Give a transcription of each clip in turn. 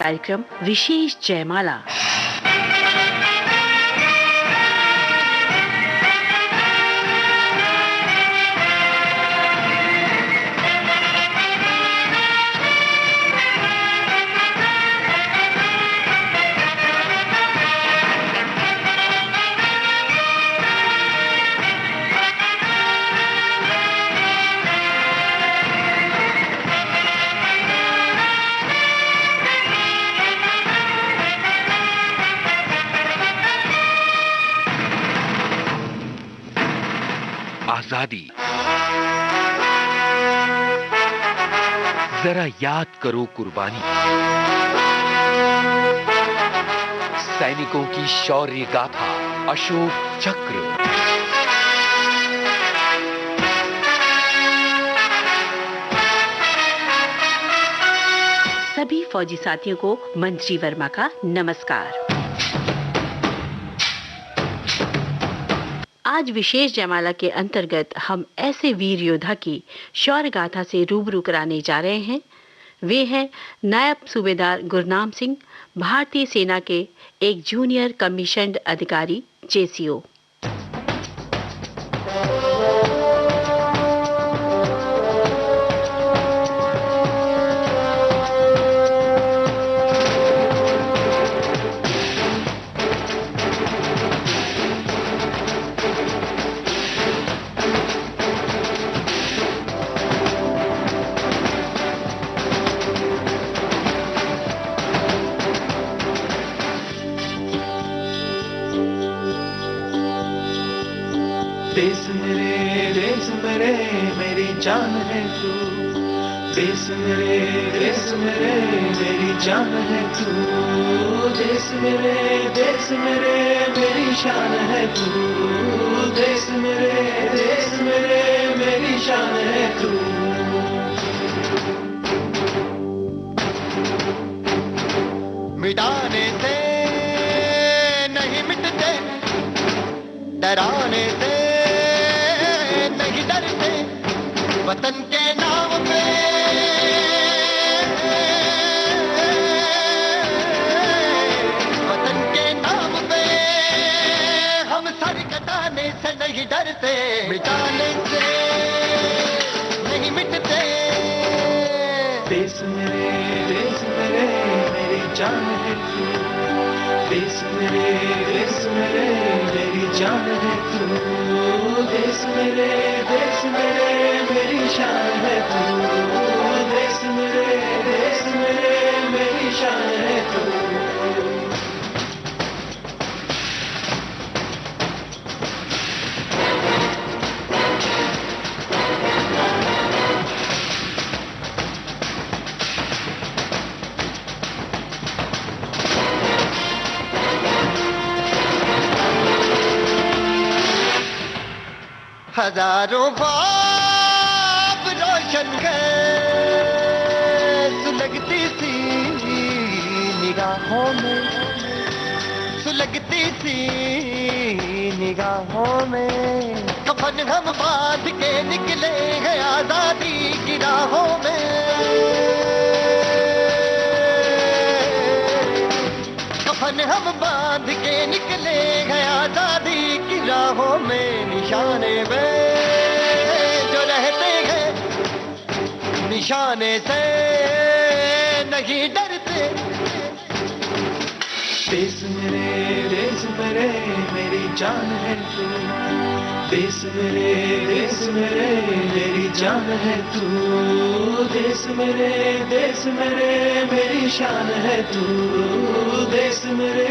कार्यक्रम विशेष जयमाला। आजादी, जरा याद करो कुर्बानी, सैनिकों की शौर्य गाथा, अशोक चक्र। सभी फौजी साथियों को मंत्री वर्मा का नमस्कार। आज विशेष जयमाला के अंतर्गत हम ऐसे वीर योद्धा की शौर्य गाथा से रूबरू कराने जा रहे हैं। वे हैं नायब सूबेदार गुरनाम सिंह, भारतीय सेना के एक जूनियर कमीशन्ड अधिकारी जेसीओ। देश मेरे मेरी जान है तू, देश मेरे मेरी जान है तू, देश मेरे मेरी शान है तू, देश मेरे मेरी शान है तू। मिटाने से नहीं मिटते, डराने से नहीं डरते, वतन के नाम पे वतन के नाम पे हम सर कटाने से नहीं डरते, मिटाने से नहीं मिटते। देश मेरे मेरी जान है तू, देश मेरे मेरी जान है तू, देश मेरे मेरी शान है तू, देश मेरे मेरी शान है तू। हजारों ख्वाब रोशन गए सुलगती सी निगाहों में, सुलगती सी निगाहों में। कफन हम बांध के निकले हैं आजादी की राहों में, कफन हम बांध के निकले हैं आजादी की राहों में। निशाने में जो रहते हैं, निशाने से नहीं डरते। देश मेरे मेरी जान है तू, देश मेरे मेरी जान है तू, देश मेरे मेरी शान है तू, देश मेरे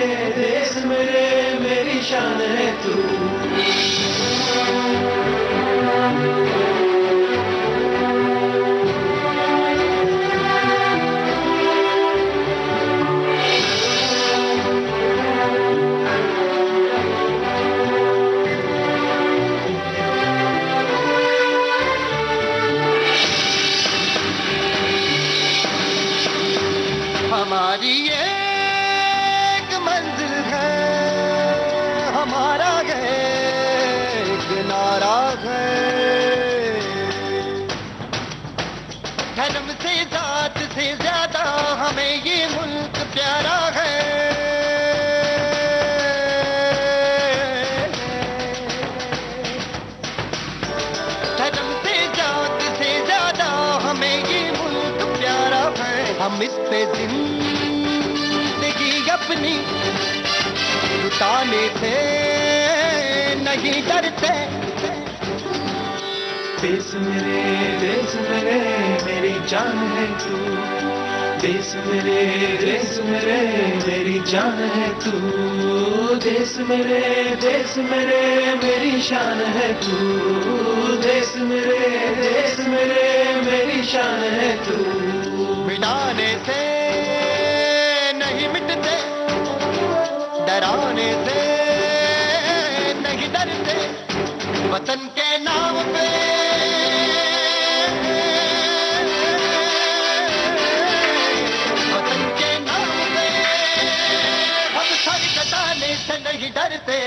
मेरी शान है तू। हमारी एक मंजिल है, हमारा एक नारा है। धर्म से जात से ज्यादा हमें ये मुल्क अपनी लुटाने से नहीं डरते। देश मेरे मेरी जान है तू। देश मेरे मेरी जान है तू। देश मेरे मेरी शान है तू। देश मेरे मेरी शान है तू। मिटाने से नहीं मिटते, डराने से नहीं डरते। वतन के नाम पे नहीं डरते।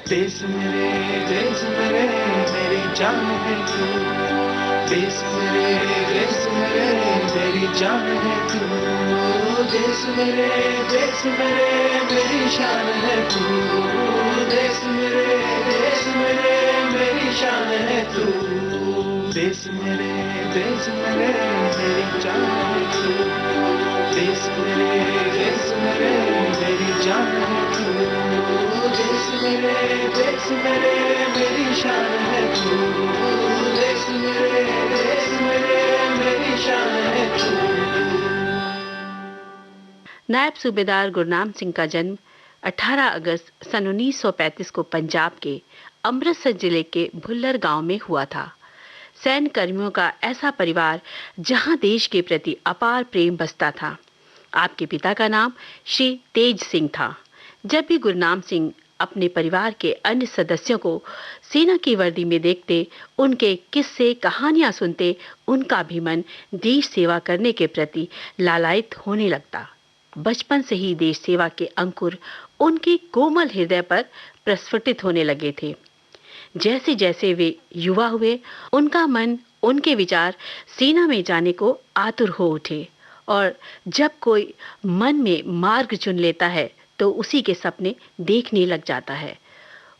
देश मेरे मेरी जान है तू। देश मेरे मेरी जान है तू। देश मेरे मेरी शान है तू। देश मेरे मेरी शान है तू। देश मेरे मेरी जान है तू। देश मेरे मेरी जान है तू। देश मेरे मेरी शान है तू। देश मेरे मेरी शान है तू। नायब सूबेदार गुरनाम सिंह का जन्म 18 अगस्त सन 1935 को पंजाब के अमृतसर जिले के भुल्लर गांव में हुआ था। सैन्य कर्मियों का ऐसा परिवार जहां देश के प्रति अपार प्रेम बसता था। आपके पिता का नाम श्री तेज सिंह था। जब भी गुरनाम सिंह अपने परिवार के अन्य सदस्यों को सेना की वर्दी में देखते, उनके किस्से कहानियां सुनते, उनका भी मन देश सेवा करने के प्रति लालायित होने लगता। बचपन से ही देश सेवा के अंकुर उनके कोमल हृदय पर प्रस्फुटित होने लगे थे। जैसे जैसे वे युवा हुए, उनका मन, उनके विचार सेना में जाने को आतुर हो उठे। और जब कोई मन में मार्ग चुन लेता है तो उसी के सपने देखने लग जाता है।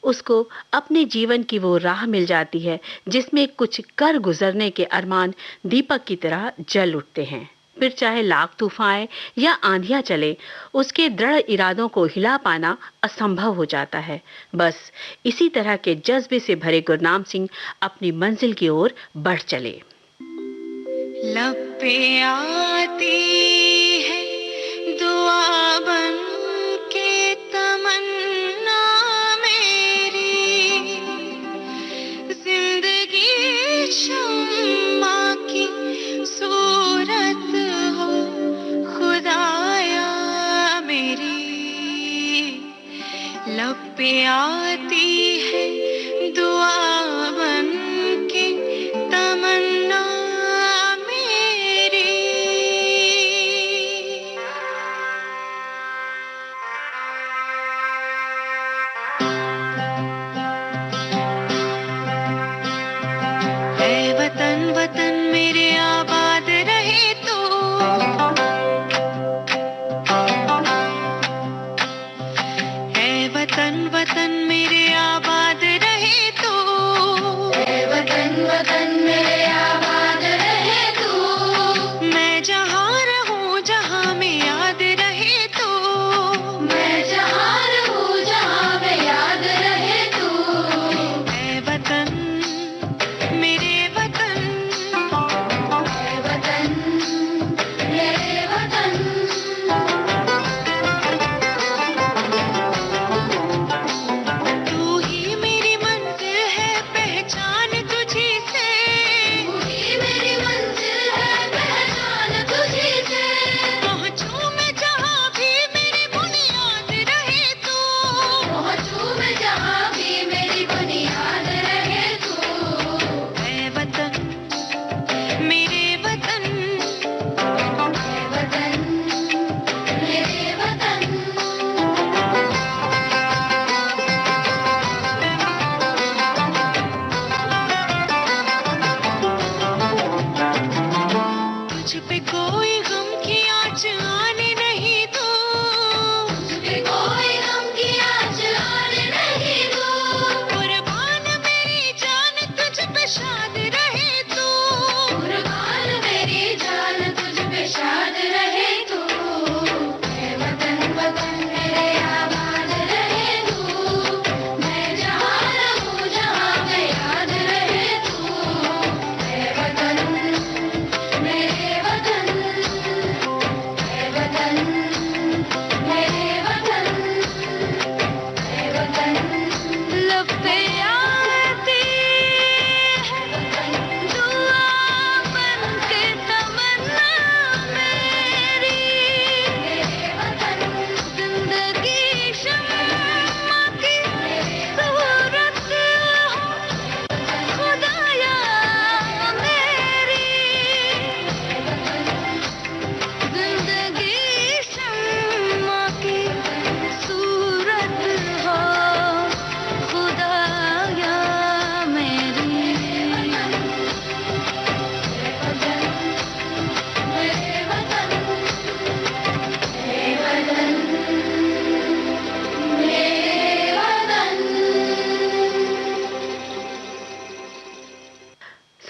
उसको अपने जीवन की वो राह मिल जाती है जिसमें कुछ कर गुजरने के अरमान दीपक की तरह जल उठते हैं। फिर चाहे लाख तूफान या आंधियां चले, उसके दृढ़ इरादों को हिला पाना असंभव हो जाता है। बस इसी तरह के जज्बे से भरे गुरनाम सिंह अपनी मंजिल की ओर बढ़ चले। लब पे आती है दुआ बन के तमन्ना मेरी, जिंदगी शम्मा की सूरत हो खुदाया मेरी। लब पे आती है दुआ बन के तमन्ना मेरी। ऐ वतन वतन मेरे आबाद रहे तू, ऐ वतन वतन मेरे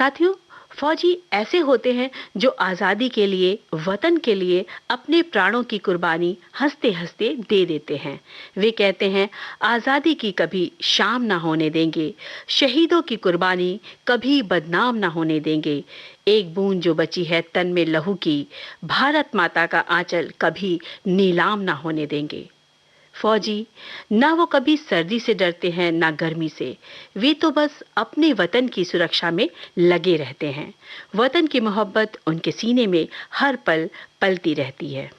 साथियों, फौजी ऐसे होते हैं जो आजादी के लिए, वतन के लिए अपने प्राणों की कुर्बानी हंसते-हंसते दे देते हैं। वे कहते हैं, आजादी की कभी शाम ना होने देंगे, शहीदों की कुर्बानी कभी बदनाम ना होने देंगे। एक बूंद जो बची है तन में लहू की, भारत माता का आंचल कभी नीलाम ना होने देंगे। फौजी ना वो कभी सर्दी से डरते हैं ना गर्मी से, वे तो बस अपने वतन की सुरक्षा में लगे रहते हैं। वतन की मोहब्बत उनके सीने में हर पल पलती रहती है।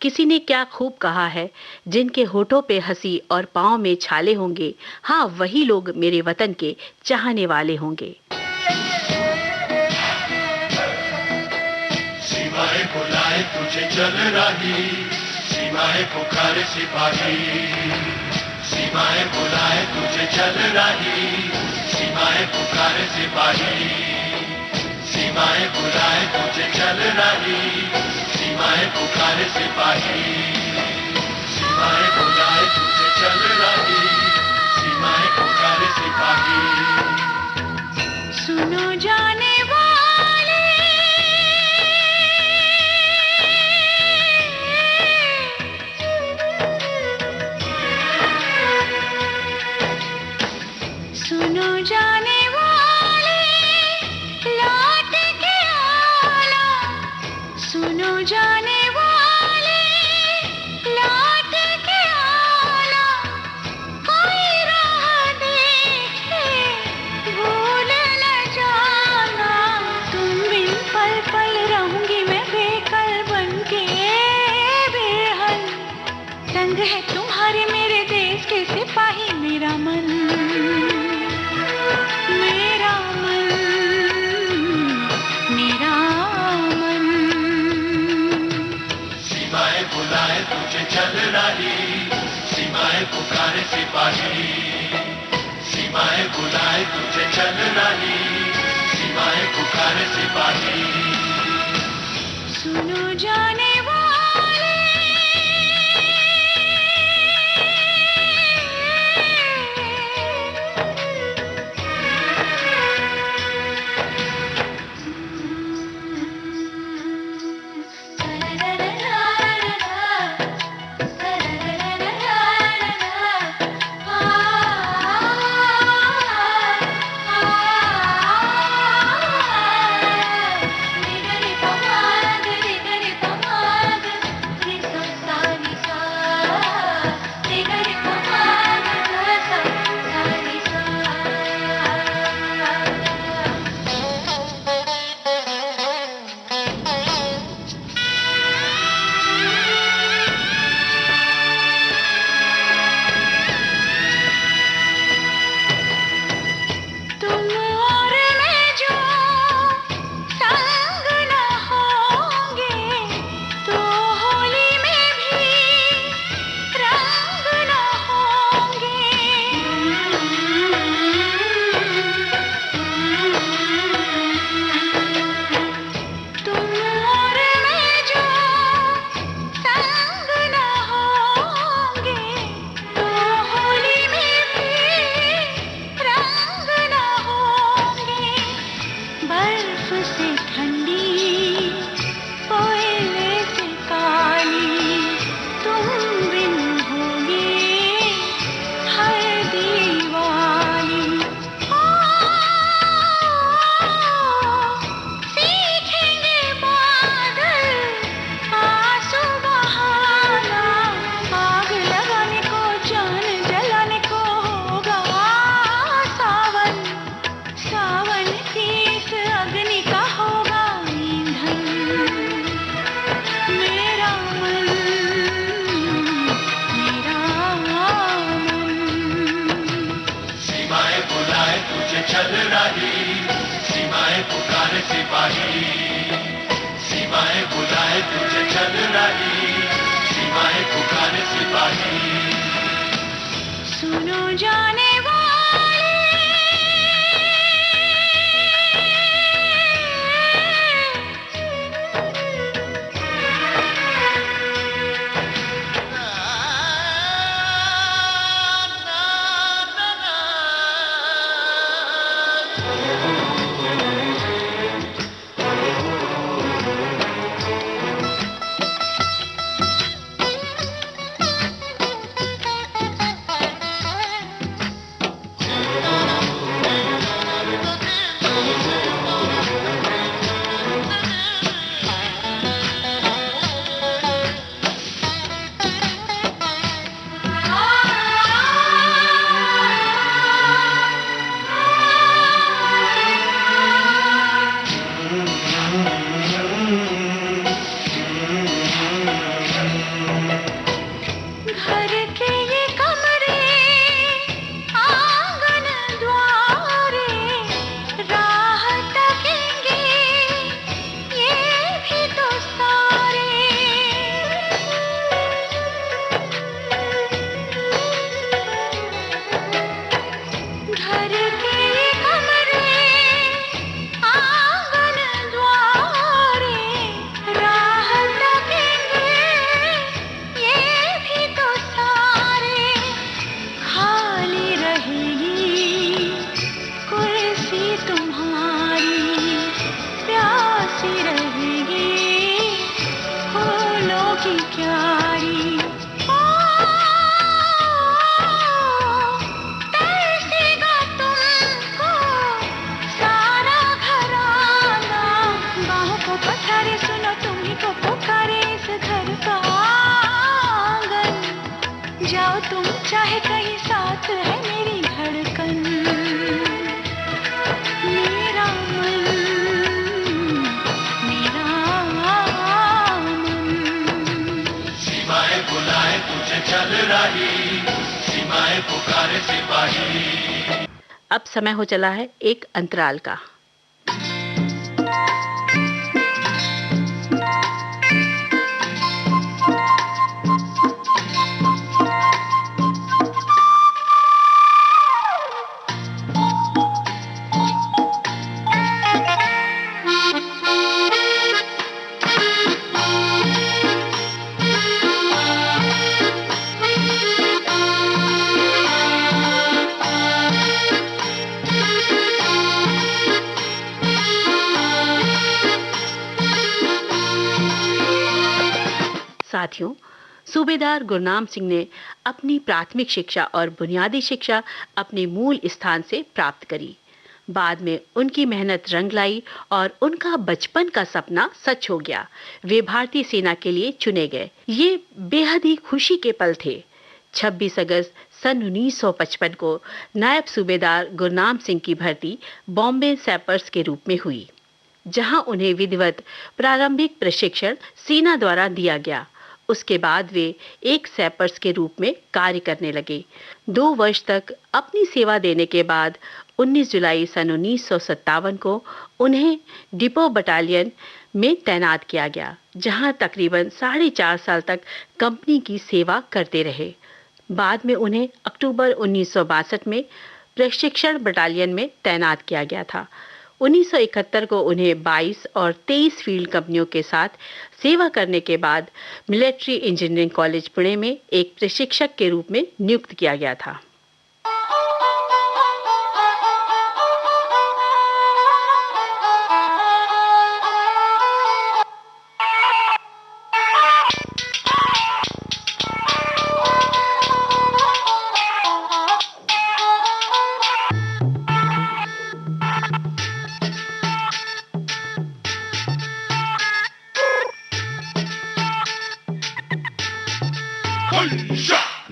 किसी ने क्या खूब कहा है, जिनके होठों पे हंसी और पाँव में छाले होंगे, हाँ वही लोग मेरे वतन के चाहने वाले होंगे। सीमाएं बुलाए तुझे चल रही, सीमाएं पुकारे सिपाही, सीमाएं बुलाए तुझे चल रही, सीमाएं पुकारे सिपाही, सीमाएं बुलाए तुझे चल रही, सीमाएं पुकारे सिपाही, सीमाएं बुलाए तुझे चल रही, सीमाएं पुकारे सिपाही। सुनो जाने वाले, सुनो जाने वाले, लौट के आना, सुनो जाने वाले, लौट के आना, कोई राह देखे भूल न जाना। तुम बिन पल पल रहूंगी मैं बेकल बनके बेहल, संग है तुम्हारे मेरे देश के सिपाही, मेरा मन, मेरा मन, मेरा मन। सीमाएं बुलाए तुझे चल रही, सीमाएं पुकारे सिपाही, सीमाएं बुलाए तुझे चल रही, सीमाएं पुकारे सिपाही। सुनो जाने वाले, चल रही, सीमाएं पुकारे सिपाही, सीमाएं बुलाए तुझे चल रही, सीमाएं पुकारे सिपाही। सुनो जाने वाले, तुम, चाहे कहीं साथ है मेरी धड़कन, मेरा मन, मेरा मन। सीमाएं बुलाए तुझे चल रही, सीमाएं पुकारे सिपाही। अब समय हो चला है एक अंतराल का। साथियों, सूबेदार गुरनाम सिंह ने अपनी प्राथमिक शिक्षा और बुनियादी शिक्षा अपने मूल स्थान से प्राप्त करी। बाद में उनकी मेहनत रंग लाई और उनका बचपन का सपना सच हो गया। वे भारतीय सेना के लिए चुने गए। ये बेहद ही खुशी के पल थे। 26 अगस्त सन 1955 को नायब सूबेदार गुरनाम सिंह की भर्ती बॉम्बे सैपर्स के रूप में हुई, जहां उन्हें विधिवत प्रारंभिक प्रशिक्षण सेना द्वारा दिया गया। उसके बाद वे एक सैपर्स के रूप में कार्य करने लगे। 2 वर्ष तक अपनी सेवा देने के बाद 19 जुलाई सन 1957 को उन्हें डिपो बटालियन में तैनात किया गया, जहां तकरीबन 4.5 साल तक कंपनी की सेवा करते रहे। बाद में उन्हें अक्टूबर 1962 में प्रशिक्षण बटालियन में तैनात किया गया था। 1971 को उन्हें 22 और 23 फील्ड कंपनियों के साथ सेवा करने के बाद मिलिट्री इंजीनियरिंग कॉलेज पुणे में एक प्रशिक्षक के रूप में नियुक्त किया गया था।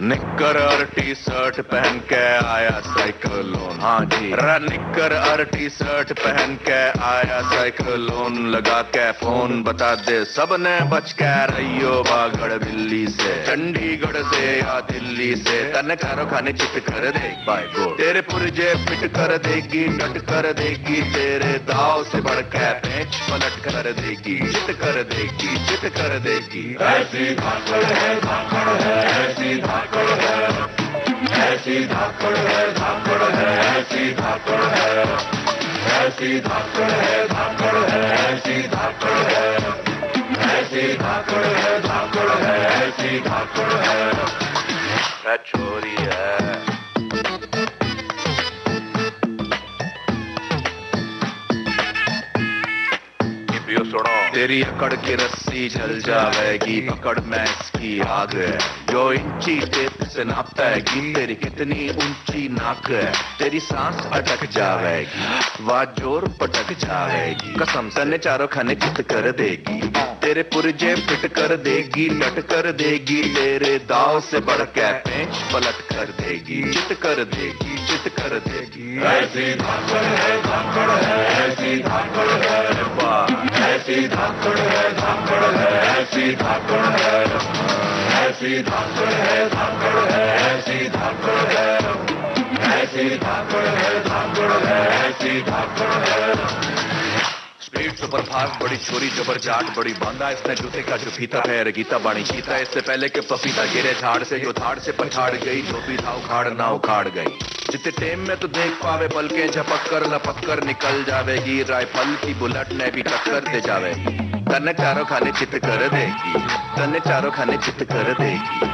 निक्कर और टी शर्ट पहन के आया साइक्लोन। हाँ जी, निक्कर और टी शर्ट पहन के आया साइक्लोन। लगा के फोन बता दे सबने बच के रहियो बागड़ बिल्ली से, चंडीगढ़ से या दिल्ली से। तने खारो खाने चित कर दे बाय गो, तेरे पुरजे फिट कर देगी, डट कर देगी। तेरे दाव से बढ़ के पेच पलट कर देगी, चित कर देगी, चित कर देगी। ऐसी धाकड़ है, धाकड़ है, ऐसी धाकड़ है, ऐसी धाकड़ है, धाकड़ है, ऐसी धाकड़ है, ऐसी धाकड़ है, धाकड़ है, ऐसी धाकड़ है, ऐसी धाकड़ है, धाकड़ है, ऐसी धाकड़ है। छोरी है सुनो, तेरी अकड़ की रस्सी जल जाएगी, पकड़ में इसकी आग है। जो इंची टेप से नापता है कि तेरी कितनी ऊंची नाक है। तेरी सांस अटक जाएगी, वाह जोर पटक जाएगी। कसम तने चारों खाने चित कर देगी, तेरे पुरजे फिट कर देगी, लट कर देगी। तेरे दाव से बढ़ के पेंच पलट कर देगी, चित कर देगी, चित कर देगी। ऐसी धाकड़ है, धाकड़ है, ऐसी धाकड़ है, वाह ऐसी धाकड़ है, धाकड़ है, ऐसी धाकड़ है, ऐसी धाकड़ है, धाकड़ है, ऐसी धाकड़ है, ऐसी धाकड़ है, धाकड़ है, ऐसी धाकड़ है। स्पीड सुपरफास्ट बड़ी छोरी जबर जाट बड़ी बांधा, इसने जूते का जो फीता है गीता बाणी चीता। इससे पहले के पपीता गिरे झाड़ से, जो धाड़ से पछाड़ गई, जो भी था उखाड़ ना उखाड़ गई। जितने टेम में तो देख पावे पलके झपक कर लपक कर निकल जावेगी। राइफल की बुलेट ने भी टक्कर दे जावेगी। तन्ने चारों खाने चित कर देगी, तन्ने चारों खाने चित कर देगी।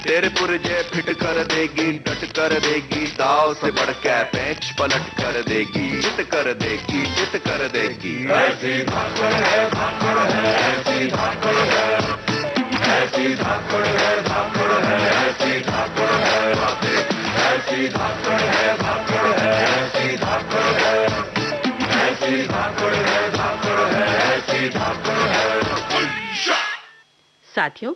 तेरे पुरजे फिट कर देगी, डट कर देगी। दाव से बढ़ के पेंच पलट कर देगी, चित कर देगी, चित कर देगी। ऐसी धाकड़ है, धाकड़ है, ऐसी धाकड़ है, ऐसी धाकड़ है, धाकड़ है, ऐसी धाकड़ है, ऐसी धाकड़ है, धाकड़ है, ऐसी धाकड़ है, ऐसी धाकड़ है, धाकड़ है, ऐसी धाकड़ है। साथियों,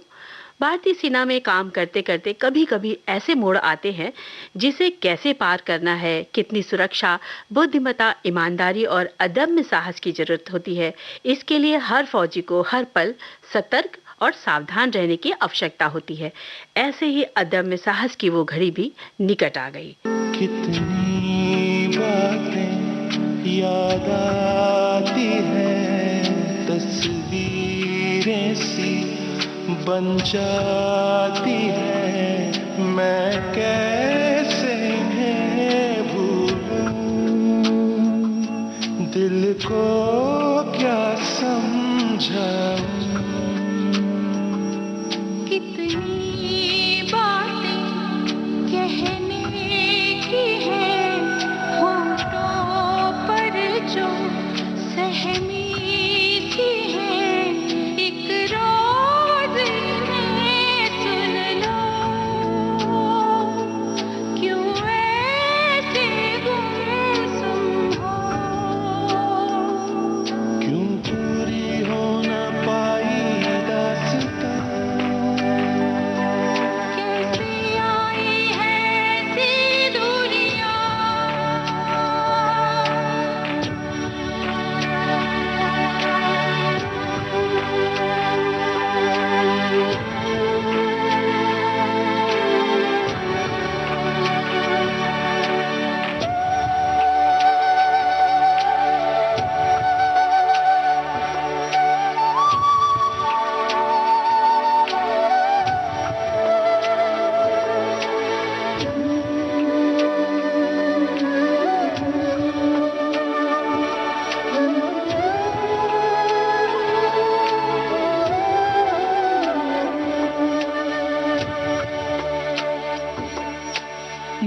भारतीय सेना में काम करते करते कभी कभी ऐसे मोड़ आते हैं जिसे कैसे पार करना है, कितनी सुरक्षा, बुद्धिमत्ता, ईमानदारी और अदम्य साहस की जरूरत होती है। इसके लिए हर फौजी को हर पल सतर्क और सावधान रहने की आवश्यकता होती है। ऐसे ही अदम्य साहस की वो घड़ी भी निकट आ गई। कितनी बातें याद आती हैं, तस्वीरें सी बन जाती है, मैं कैसे इन्हें भूलूं, दिल को क्या समझाऊं। कितनी बातें कहने की है, होठों पर जो सहमी सी है, एक रोज इन्हें सुन लो, क्यों ऐसे गुमसुम हो, क्यों पूरी हो न पाई दास्तां, कैसी आई है ऐसी दूरियां।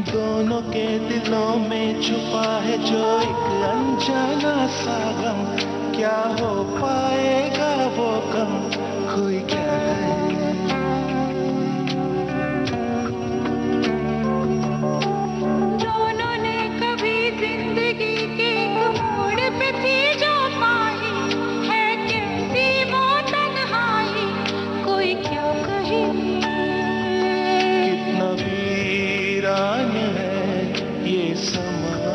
दोनों के दिलों में छुपा है जो एक अनजाना सा गम, क्या हो पाएगा वो गम, कोई क्या कहे। दोनों ने कभी जिंदगी के मोड़ पे थी जो पाई है, कैसी वो तन्हाई, कोई क्या कहे। कितना वीरान है ये समा,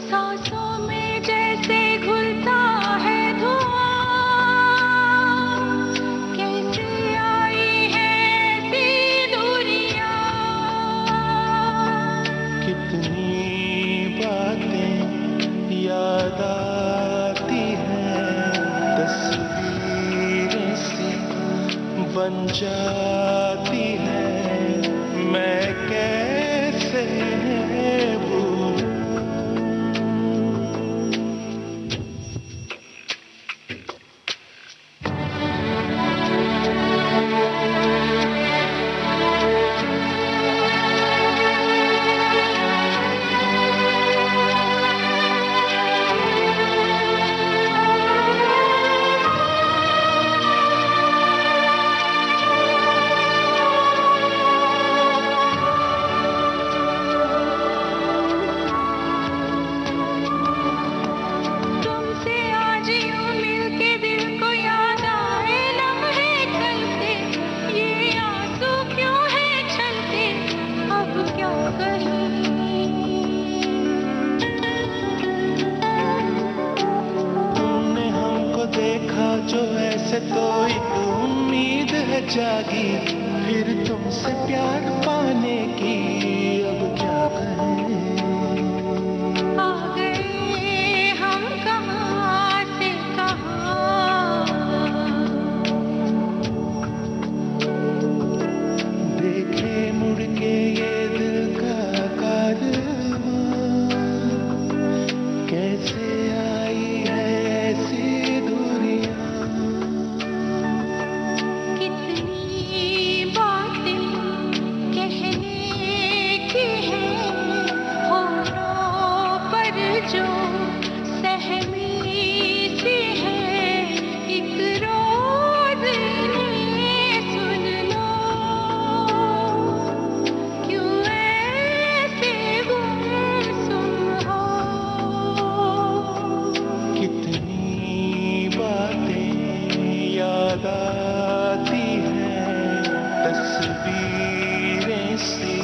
सांसों में जैसे घुलता है धुआं, कैसे आई है ऐसी दूरियां। कितनी बातें याद आती हैं, तस्वीरें सी बन जाती है, मैं कैसे इन्हें भूलूं। तुमसे आज यूं मिलके दिल को याद आए लम्हे चलते, ये आंसू क्यों है छलते, अब क्या कहें। तुमने हमको देखा जो ऐसे तो एक उम्मीद है जागी, फिर तुमसे प्यार पाने की अब क्या कहें। आ गए हम कहाँ से कहाँ, देखे मुड़ के ये दिल का कारवां, कैसे आई है ऐसी दूरियां। कितनी बातें कहने की है, आती हैं तस्वीरें सी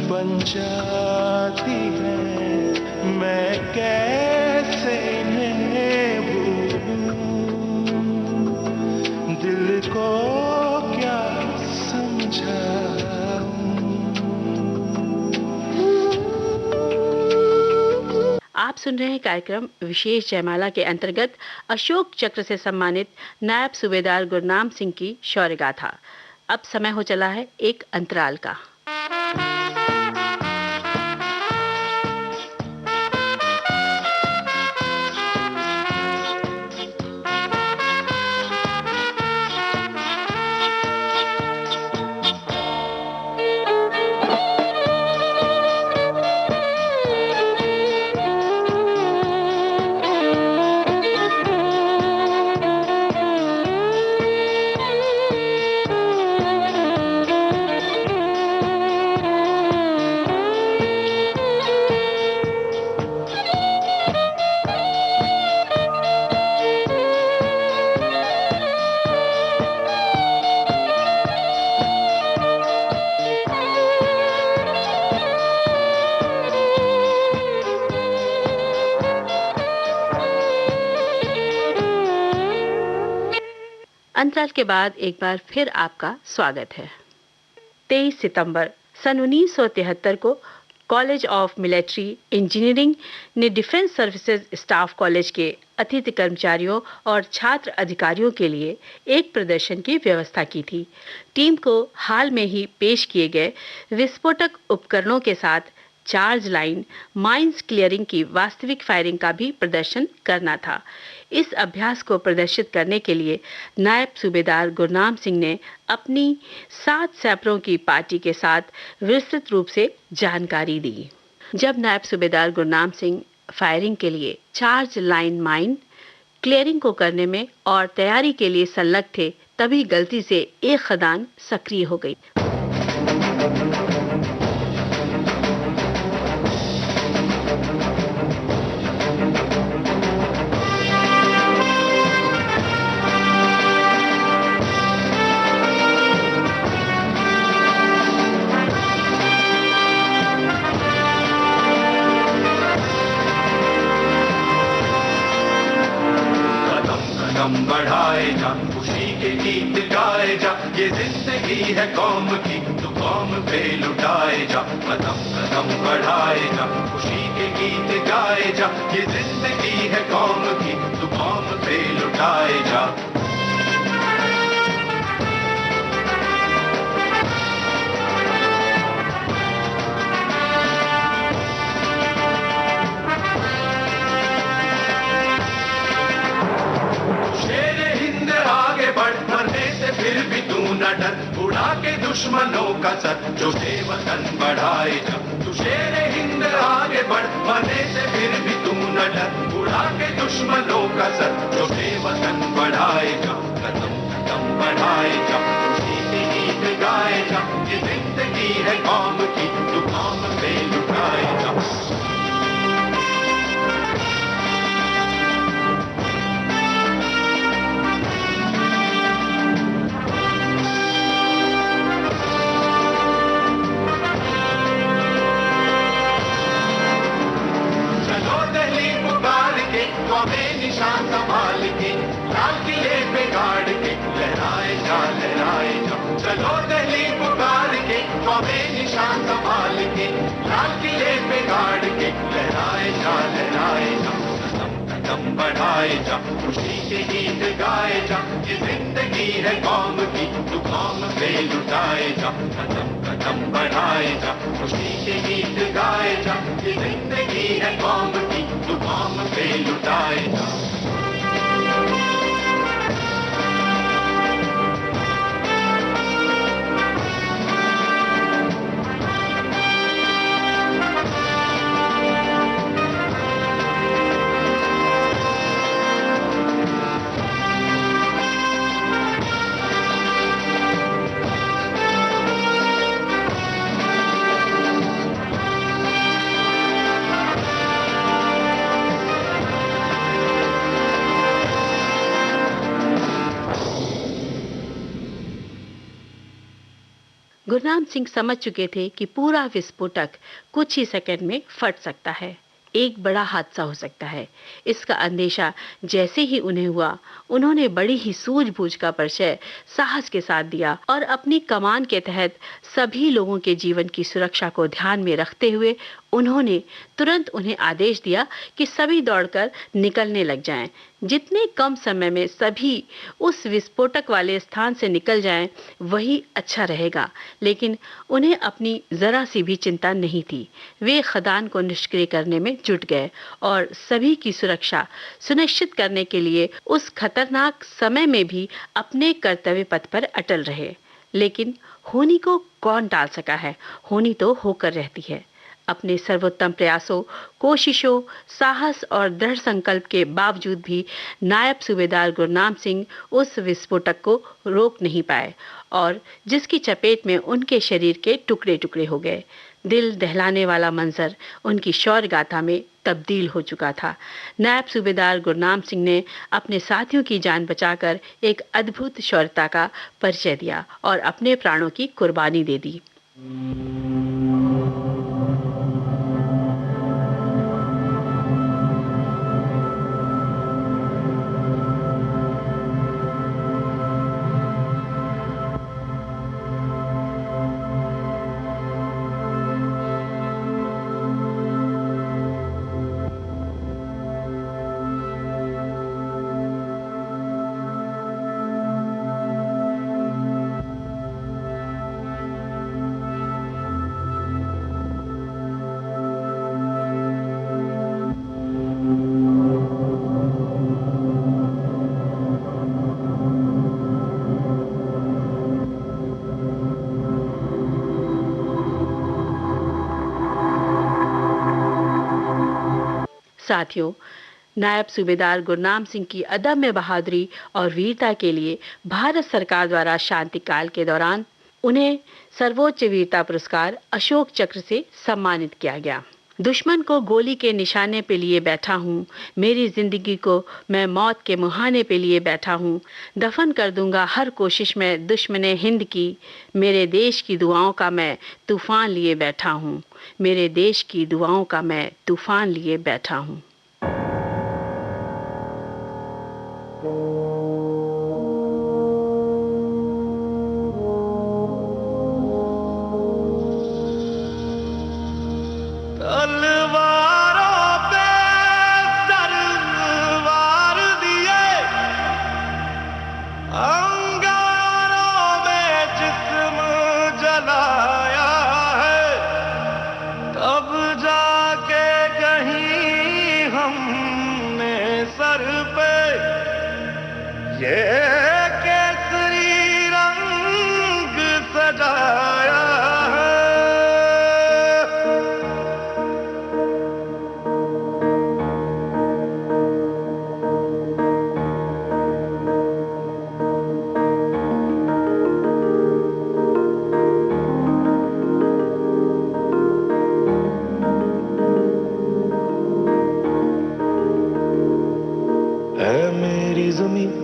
बन जाती हैं, मैं कैसे इन्हें भूलूं, दिल को क्या समझाऊं। आप सुन रहे हैं कार्यक्रम विशेष जयमाला के अंतर्गत अशोक चक्र से सम्मानित नायब सूबेदार गुरनाम सिंह की शौर्य गाथा। अब समय हो चला है एक अंतराल का। अंतराल के बाद एक बार फिर आपका स्वागत है। 23 सितंबर सन 1973 को कॉलेज ऑफ मिलिट्री इंजीनियरिंग ने डिफेंस सर्विसेज स्टाफ कॉलेज के अतिथि कर्मचारियों और छात्र अधिकारियों के लिए एक प्रदर्शन की व्यवस्था की थी। टीम को हाल में ही पेश किए गए विस्फोटक उपकरणों के साथ चार्ज लाइन माइंस क्लियरिंग की वास्तविक फायरिंग का भी प्रदर्शन करना था। इस अभ्यास को प्रदर्शित करने के लिए नायब सूबेदार गुरनाम सिंह ने अपनी 7 सैपरों की पार्टी के साथ विस्तृत रूप से जानकारी दी। जब नायब सूबेदार गुरनाम सिंह फायरिंग के लिए चार्ज लाइन माइन क्लियरिंग को करने में और तैयारी के लिए संलग्न थे, तभी गलती से एक खदान सक्रिय हो गई। बढ़ाए जा, खुशी के गीत गाए जा, ये जिंदगी है कौम की, तो कौम पे लुटाए जा। कदम कदम बढ़ाए जा, खुशी के गीत गाए जा, ये जिंदगी है कौम की, तो कौम पे लुटाए जा। फिर भी तू न डर, उड़ा के दुश्मनों का सर, जो से वतन बढ़ाए जा। तू शेरे हिंद आगे बढ़, मरने से फिर भी तू न डर, उड़ा के दुश्मनों का सर, जो से वतन बढ़ाए जा। कदम कदम बढ़ाए जा, खुशी के गीत गाए जा, ये जिंदगी है कौम की, तू कौम पे लुटाए जा। निशान संभाल के, लाल किले पे गाड़ के, लहराए जा लहराए जा। चलो दिल्ली पुकार के, हमें निशान संभाल के, लाल किले पे गाड़ के, लहराए जा लहराए जा। कदम कदम बढ़ाए जा, खुशी के गीत गाए जा, ये जिंदगी है कौम की, तू कौम पे लुटाए जा। कदम कदम बढ़ाए जा, खुशी के गीत गाए जा, ये जिंदगी है कौम की, तू कौम पे लुटाए जा। गुरनाम सिंह समझ चुके थे कि पूरा विस्फोटक कुछ ही सेकंड में फट सकता है, एक बड़ा हादसा हो सकता है। इसका अंदेशा जैसे ही उन्हें हुआ, उन्होंने बड़ी ही सूझबूझ का परिचय साहस के साथ दिया और अपनी कमान के तहत सभी लोगों के जीवन की सुरक्षा को ध्यान में रखते हुए उन्होंने तुरंत उन्हें आदेश दिया कि सभी दौड़कर निकलने लग जाएं। जितने कम समय में सभी उस विस्फोटक वाले स्थान से निकल जाएं, वही अच्छा रहेगा। लेकिन उन्हें अपनी जरा सी भी चिंता नहीं थी। वे खदान को निष्क्रिय करने में जुट गए और सभी की सुरक्षा सुनिश्चित करने के लिए उस खतरनाक समय में भी अपने कर्तव्य पथ पर अटल रहे। लेकिन होनी को कौन टाल सका है? होनी तो होकर रहती है। अपने सर्वोत्तम प्रयासों, कोशिशों, साहस और दृढ़ संकल्प के बावजूद भी नायब सूबेदार गुरनाम सिंह उस विस्फोटक को रोक नहीं पाए और जिसकी चपेट में उनके शरीर के टुकड़े टुकड़े हो गए। दिल दहलाने वाला मंजर उनकी शौर्य गाथा में तब्दील हो चुका था। नायब सूबेदार गुरनाम सिंह ने अपने साथियों की जान बचाकर एक अद्भुत शौर्यता का परिचय दिया और अपने प्राणों की कुर्बानी दे दी। साथियों, नायब सूबेदार गुरनाम सिंह की अदम्य बहादुरी और वीरता के लिए भारत सरकार द्वारा शांति काल के दौरान उन्हें सर्वोच्च वीरता पुरस्कार अशोक चक्र से सम्मानित किया गया। दुश्मन को गोली के निशाने पे लिए बैठा हूँ, मेरी जिंदगी को मैं मौत के मुहाने पे लिए बैठा हूँ, दफन कर दूंगा हर कोशिश में दुश्मने हिंद की, मेरे देश की दुआओं का मैं तूफान लिए बैठा हूँ, मेरे देश की दुआओं का मैं तूफान लिए बैठा हूँ।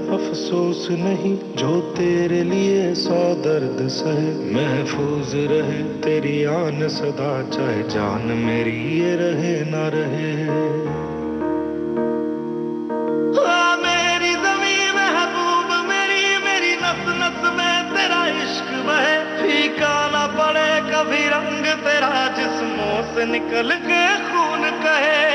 अफसोस नहीं जो तेरे लिए सौ दर्द सहे, महफूज रहे तेरी आन सदा, चाहे जान मेरी ये रहे ना रहे। मेरी ज़मीं महबूब मेरी, मेरी नस नस में तेरा इश्क बहे, फीका ना पड़े कभी रंग तेरा, जिस्मों से निकल के खून कहे।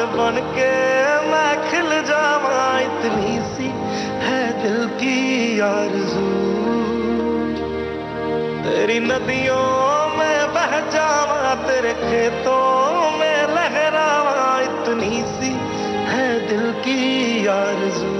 बन के मैं खिल जावा, इतनी सी है दिल की आरज़ू, तेरी नदियों में बह जावा, तेरे खेतों में लहरावा, इतनी सी है दिल की आरज़ू।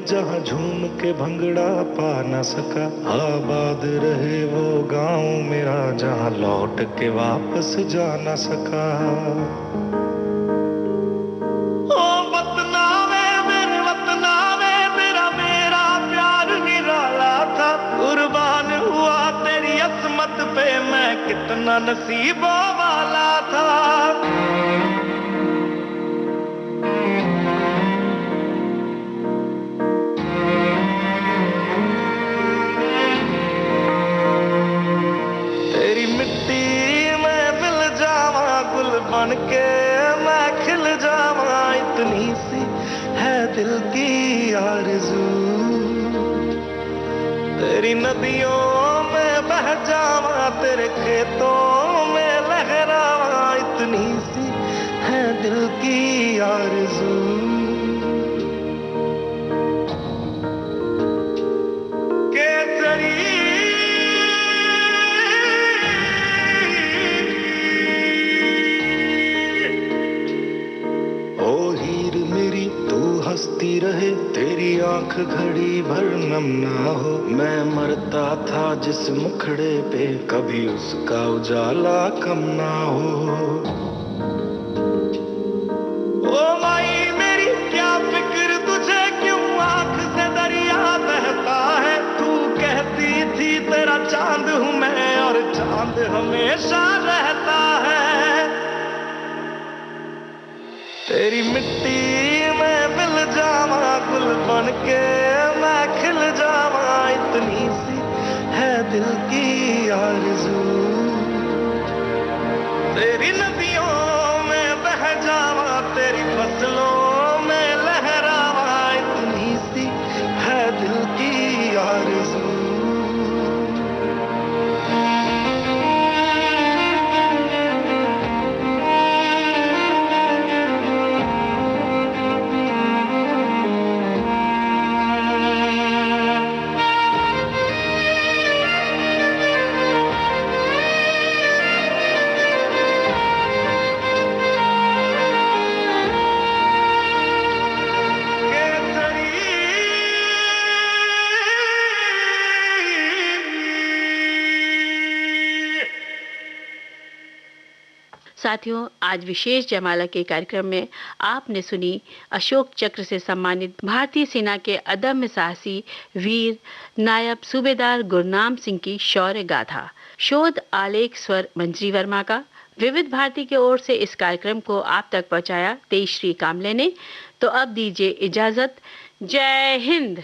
जहाँ झूम के भंगड़ा पा न सका। आबाद रहे वो गांव मेरा जहाँ लौट के वापस जा न सका। ओ वतना में मेरे वतना में तेरा मेरा प्यार निराला था। कुर्बान हुआ तेरी असमत पे मैं कितना नसीबों वाला था। बन के मैं खिल जावा इतनी सी है दिल की आरज़ू। तेरी नदियों में बह जावा तेरे खेतों में लहरावा इतनी सी है दिल की आरज़ू। हंसती रहे तेरी आंख घड़ी भर नम ना हो। मैं मरता था जिस मुखड़े पे कभी उसका उजाला कम ना हो। ओ माई मेरी क्या फिक्र तुझे क्यों आंख से दरिया बहता है। तू कहती थी तेरा चांद हूँ मैं और चांद हमेशा रहता है। तेरी मिट्टी में मिल जावा गुल बन के मैं खिल जावा इतनी सी है दिल की आरज़ू। तेरी नदियों में बह जावा तेरी फसलों में लहरावा इतनी सी है दिल की आरज़ू। साथियों, आज विशेष जयमाला के कार्यक्रम में आपने सुनी अशोक चक्र से सम्मानित भारतीय सेना के अदम्य साहसी वीर नायब सूबेदार गुरनाम सिंह की शौर्य गाथा। शोध आलेख स्वर मंजरी वर्मा का। विविध भारती की ओर से इस कार्यक्रम को आप तक पहुंचाया तेजश्री कामले ने। तो अब दीजिए इजाजत। जय हिंद।